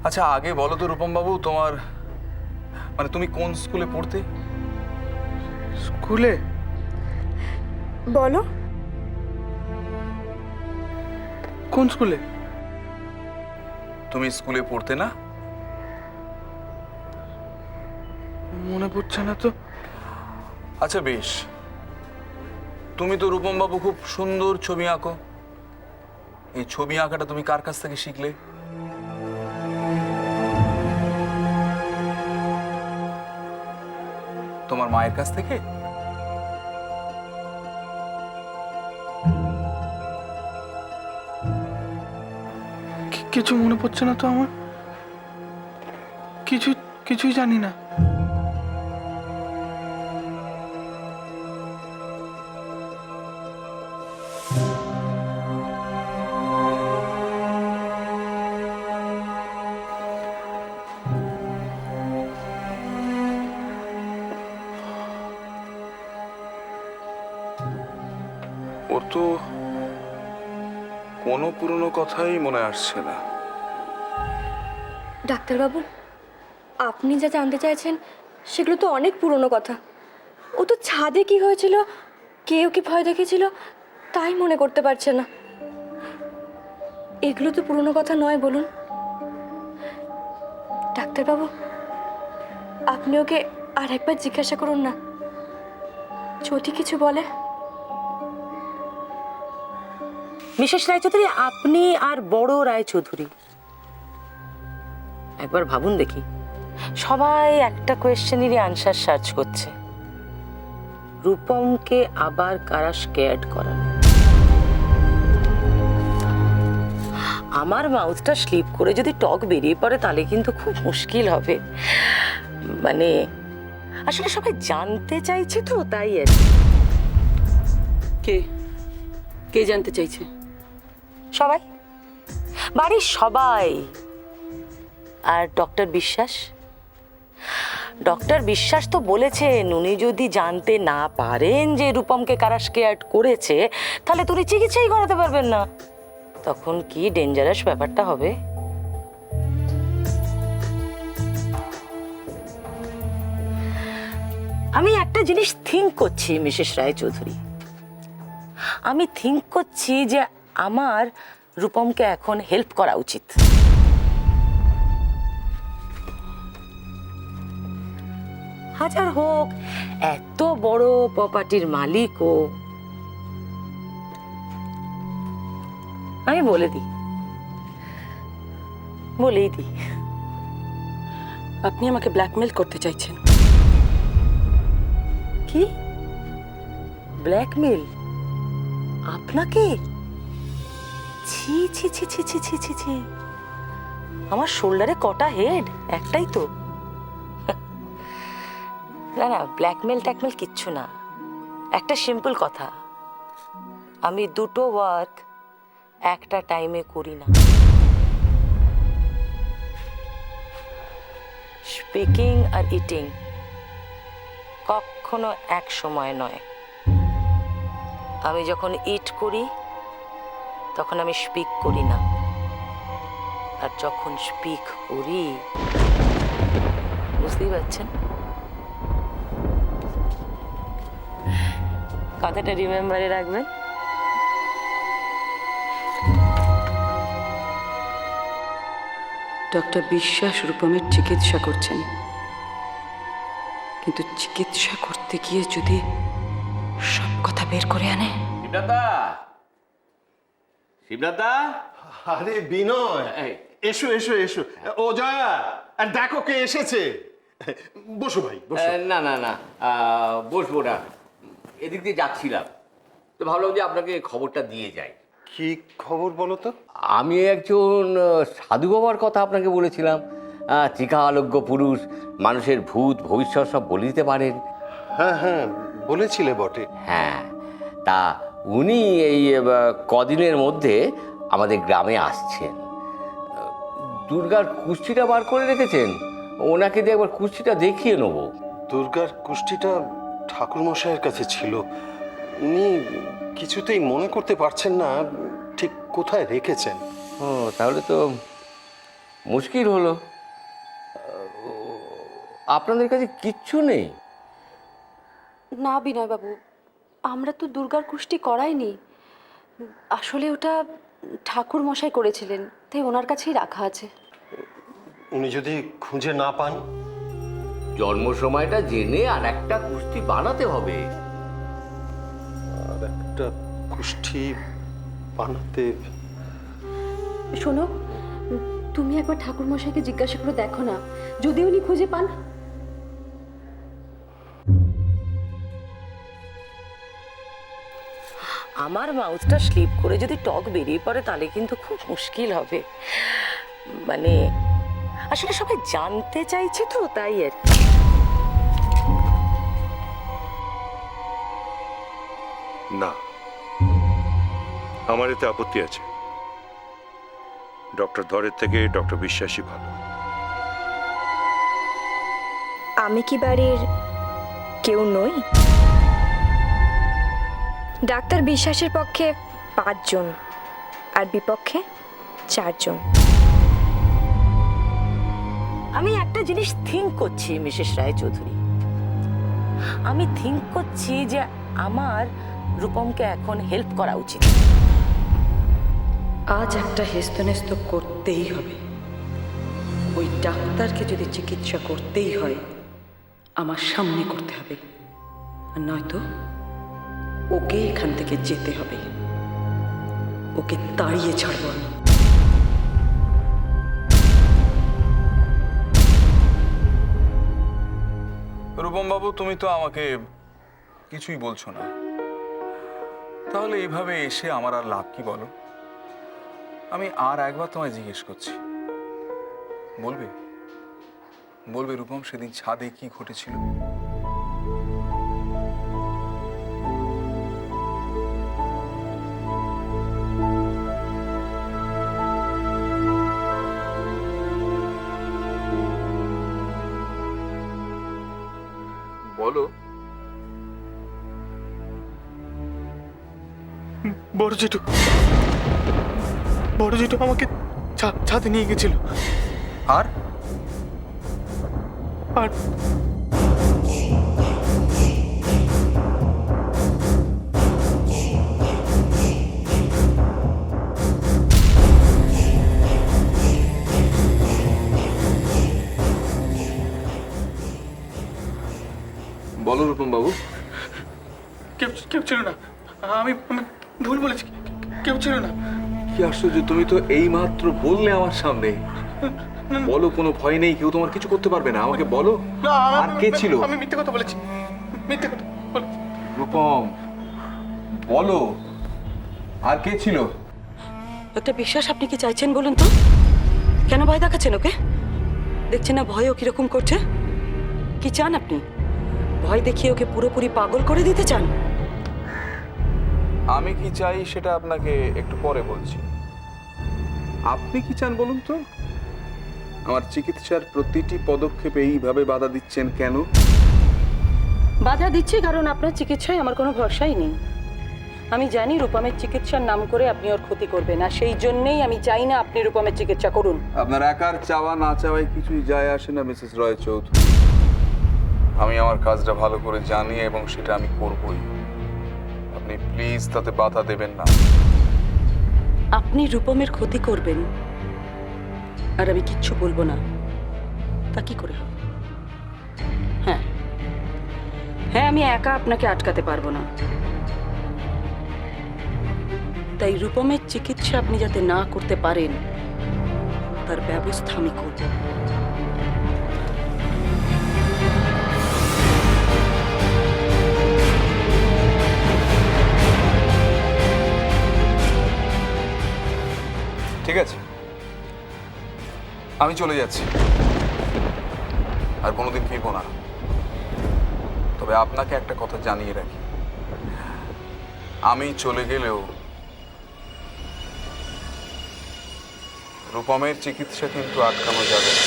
আচ্ছা আগে বলো তো রূপম বাবু, তোমার মানে তুমি কোন স্কুলে পড়তে? স্কুলে? বলো। কোন স্কুলে? তুমি স্কুলে পড়তে না? মনে পড়ছে না তো। আচ্ছা বেশ, তুমি তো রূপম বাবু খুব সুন্দর ছবি আঁকো। এই ছবি আঁকাটা তুমি কার কাছ থেকে শিখলে? তোমার মায়ের কাছ থেকে? কিছু মনে পড়ছে না তো আমার। কিছুই জানি না। ওর তো কোনো পুরনো কথাই মনে আসছে না। ডাক্তারবাবু, আপনি যা জানতে চাইছেন সেগুলো তো অনেক পুরনো কথা। ও তো ছাদে কি হয়েছিল, কেউ কি ভয় দেখেছিল, তাই মনে করতে পারছে না। এগুলো তো পুরনো কথা নয় বলুন। ডাক্তারবাবু, আপনি ওকে আর একবার জিজ্ঞাসা করুন না, যদি কিছু বলে। মিসেস রায়চৌধুরী, আপনি আর বড় রায়চৌধুরী একবার ভাবুন দেখি। সবাই একটা কোয়েশ্চেনেরই আনসার সার্চ করছে। রূপমকে আবার কারা স্কেয়ার্ড করানো? আমার মাউথটা স্লিপ করে যদি টক বেরিয়ে পড়ে তাহলে কিন্তু খুব মুশকিল হবে। মানে আসলে সবাই জানতে চাইছে তো, তাই আর কি। কে কে জানতে চাইছে? সবাই, বাড়ির সবাই। আর ডক্টর বিশ্বাস, ডক্টর বিশ্বাস তো বলেছেন উনি যদি জানতে না পারেন যে রূপমকে কারা স্কেয়ার্ড করেছে তাহলে তো উনি চিকিৎসাই করাতে পারবেন না। তখন কি ডেঞ্জারাস ব্যাপারটা হবে। আমি একটা জিনিস থিঙ্ক করছি মিসেস রায়চৌধুরী। আমি থিঙ্ক করছি যে আমার রূপমকে এখন হেল্প করা উচিত। হাজার হোক এত বড় প্রপার্টির মালিক ও। আমি বলেই দিই। আপনি আমাকে ব্ল্যাকমেল করতে চাইছেন? কি ব্ল্যাকমেল? আপনাকে? ছি ছি ছি ছি ছি ছি ছি ছি। আমার শোল্ডারে কটা হেড? একটাই তো। না না, ব্ল্যাকমেল ট্যাকমেল কিচ্ছু না। একটা সিম্পল কথা, আমি দুটো ওয়ার্ক একটা টাইমে করি না। স্পিকিং আর ইটিং কখনো এক সময় নয়। আমি যখন ইট করি তখন আমি স্পিক করি না, আর যখন স্পিক করি, বুঝতেই পারছেন? কথাটা রিমেম্বারে রাখবেন। ডক্টর বিশ্বাস রূপমের চিকিৎসা করছেন, কিন্তু চিকিৎসা করতে গিয়ে যদি সব কথা বের করে আনে। শিবনাথদা, আরে বিনয়, এসো এসো এসো। ও জয়া, আর দেখো কে এসেছে। বসো ভাই বসো। না না না, বসবো না, এদিক দিয়ে যাচ্ছিলাম তো ভাবলাম যে আপনাকে খবরটা দিয়ে যাই। কি খবর বলো তো? আমি একজন সাধু বাবার কথা আপনাকে বলেছিলাম। ত্রিকালজ্ঞ পুরুষ, মানুষের ভূত ভবিষ্যৎ সব বলে দিতে পারেন। হ্যাঁ হ্যাঁ, বলেছিলে বটে। হ্যাঁ, তা উনি এই কদিনের মধ্যে আমাদের গ্রামে আসছেন। দুর্গার কুষ্ঠিটা বার করে রেখেছেন, ওনাকে দিয়ে একবার কুষ্ঠিটা দেখিয়ে নেবো। দুর্গার কুষ্ঠিটা ঠাকুরমশাইয়ের কাছে ছিল, উনি কিছুতেই মনে করতে পারছেন না ঠিক কোথায় রেখেছেন। ও, তাহলে তো মুশকিল হলো। আপনাদের কাছে কিচ্ছু নেই? না বিনয়বাবু, আমরা তো দুর্গার কুষ্টি করাইনি। আসলে ওটা ঠাকুর মশাই করেছিলেন, তাই ওনার কাছেই রাখা আছে। উনি যদি খুঁজে না পান? জন্ম সময়টা জেনে আর একটা কুষ্টি বানাতে হবে। আর একটা কুষ্ঠি বানাতে? শোনো, তুমি একবার ঠাকুর মশাইকে জিজ্ঞাসা করে দেখো না, যদি উনি খুঁজে পান। আমার মাউথটা স্লিপ করে যদি টক বেরিয়ে পড়ে তাহলে কিন্তু খুব মুশকিল হবে। মানে আসলে সবাই জানতে চাইছে তো, তাই আর কি। না, আমার এতে আপত্তি আছে। ডক্টর ধরের থেকে ডক্টর বিশ্বাসই ভালো। আমি কি বাড়ির কেউ নই? ডাক্তার বিশ্বাসের পক্ষে 5 জন আর বিপক্ষে 4 জন। আমি একটা জিনিস থিঙ্ক করছি মিসেস রায়চৌধুরী। আমি থিঙ্ক করছি যে আমার রূপমকে এখন হেল্প করা উচিত। আজ একটা হেস্তনেস্ত করতেই হবে। ওই ডাক্তারকে যদি চিকিৎসা করতেই হয় আমার সামনে করতে হবে, আর নয়তো ওকে এখান থেকে যেতে হবে। ওকে তাড়িয়ে ছাড়বো আমি। রূপম বাবু, তুমি তো আমাকে কিছুই বলছো না, তাহলে এইভাবে এসে আমার আর লাভ কি বলো? আমি আর একবার তোমায় জিজ্ঞেস করছি, বলবে বলবে রূপম সেদিন ছাদে কি ঘটেছিল? বলো। বড় জেঠু আমাকে ছাদে নিয়ে গেছিল। আর আর বলো রূপম বাবু। কেউ ছিল না। আমি ভুল বলেছি, কেউ ছিল না। কি আশ্চর্য, তুমি তো এই মাত্র বললে আমার সামনে। বলো, কোনো ভয় নেই, কেউ তোমার কিছু করতে পারবে না, আমাকে বলো। না, আর কে ছিল? আমি মিথ্যে কথা বলেছি, মিথ্যে কথা বলেছি। রূপম বলো, আর কে ছিল? একটা বিশ্বাস আপনি কি চাইছেন বলুন তো? কেন ভয় দেখাচ্ছেন ওকে? দেখছেন না ভয় ও কিরকম করছে? কি চান আপনি? ভয় দেখিয়ে ওকে পুরোপুরি পাগল করে দিতে চান? আমি কি চাই সেটা আপনাকে একটু পরে বলছি। আপনি কি চান বলুন তো? আমার চিকিৎসার প্রতিটি পদক্ষেপে এইভাবে বাধা দিচ্ছেন কেন? বাধা দিচ্ছি কারণ আপনার চিকিৎসায় আমার কোনো ভরসাই নেই। আমি জানি রূপমের চিকিৎসার নাম করে আপনি ওর ক্ষতি করবেন, আর সেই জন্যই আমি চাই না আপনি রূপমের চিকিৎসা করুন। আপনার একার চাওয়া না চাওয়ায় কিছুই যায় আসে না মিসেস রয় চৌধুরী। আমি আমার কাজটা ভালো করে জানি এবং সেটা আমি করবই। আপনি প্লিজ তাতে বাধা দেবেন না। আপনি রূপমের ক্ষতি করবেন আর আমি কিচ্ছু বলবো না, তা কি করে হবে? হ্যাঁ, আমি একা আপনাকে আটকাতে পারবো না। তাই রূপমের চিকিৎসা আপনি যাতে না করতে পারেন তার ব্যবস্থা আমি করব। ঠিক আছে, আমি চলে যাচ্ছি, আর কোনোদিন ফিরবো না। তবে আপনাকে একটা কথা জানিয়ে রাখি, আমি চলে গেলেও রূপমের চিকিৎসা কিন্তু আটকানো যাবে না।